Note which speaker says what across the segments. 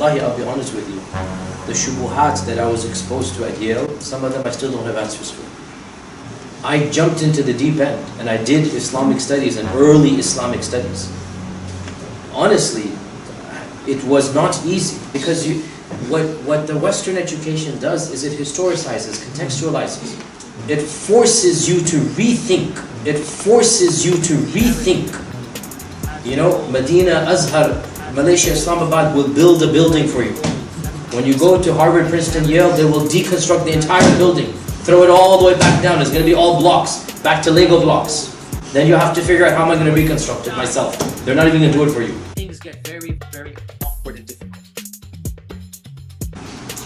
Speaker 1: Wallahi, I'll be honest with you. The shubuhat that I was exposed to at Yale, some of them I still don't have answers for. I jumped into the deep end and I did Islamic studies and early Islamic studies. Honestly, it was not easy because what the Western education does is it historicizes, contextualizes. It forces you to rethink. It forces you to rethink. You know, Medina, Azhar, Malaysia, Islamabad will build a building for you. When you go to Harvard, Princeton, Yale, they will deconstruct the entire building. Throw it all the way back down. It's going to be all blocks, back to Lego blocks. Then you have to figure out how am I going to reconstruct it myself. They're not even going to do it for you. Things get very, very awkward and difficult.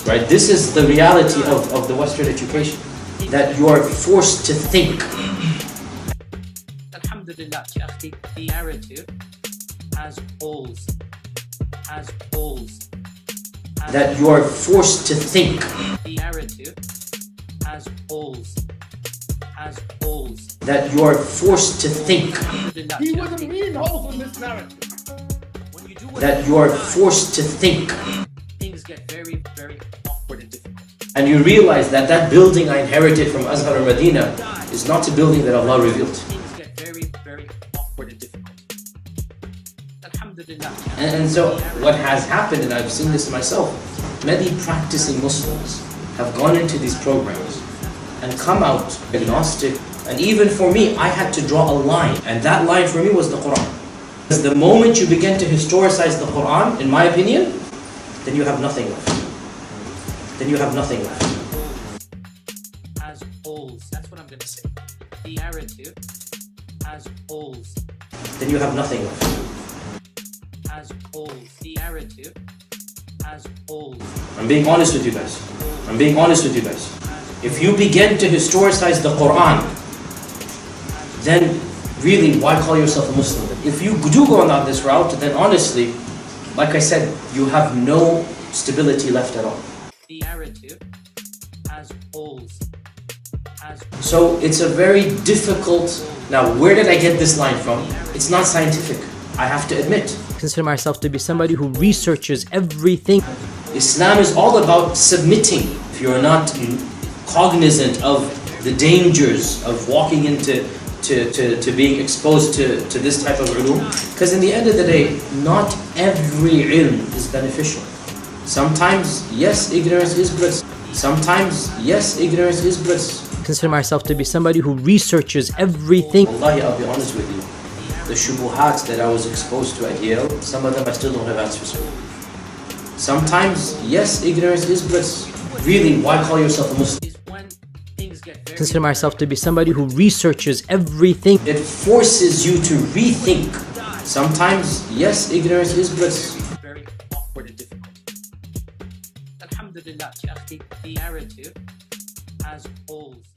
Speaker 1: Right? This is the reality of the Western education. That you are forced to think. Alhamdulillah, the narrative has holes. That you are forced to think. The narrative has holes. That you are forced to think.
Speaker 2: He wasn't reading holes in this narrative.
Speaker 1: That you are forced to think. Things get very, very awkward and difficult. And you realize that that building I inherited from Azhar or Medina is not a building that Allah revealed. Things get very, very awkward and difficult. And so what has happened, and I've seen this myself, many practicing Muslims have gone into these programs and come out agnostic. And even for me, I had to draw a line. And that line for me was the Quran. Because the moment you begin to historicize the Quran, in my opinion, then you have nothing left. Then you have nothing left. Has holes. That's what I'm going to say. The narrative has holes. Then you have nothing left. Has holes. The narrative has holes. I'm being honest with you guys. I'm being honest with you guys. If you begin to historicize the Quran, then really, why call yourself a Muslim? If you do go on this route, then honestly, like I said, you have no stability left at all. The narrative has holes. So it's a very difficult... Now, where did I get this line from? It's not scientific, I have to admit.
Speaker 3: I consider myself to be somebody who researches everything.
Speaker 1: Islam is all about submitting. If you're not cognizant of the dangers of walking into being exposed to this type of ulum, because in the end of the day, not every ilm is beneficial. Sometimes, yes, ignorance is bliss. Sometimes, yes, ignorance is bliss.
Speaker 3: I consider myself to be somebody who researches everything.
Speaker 1: Wallahi, I'll be honest with you. The shubuhat that I was exposed to at Yale, some of them I still don't have answers for. Sometimes, yes, ignorance is bliss. Really, why call yourself a Muslim?
Speaker 3: I consider myself to be somebody who researches everything.
Speaker 1: It forces you to rethink. Sometimes, yes, ignorance is bliss. Very awkward and difficult. Alhamdulillah, the narrative has holes.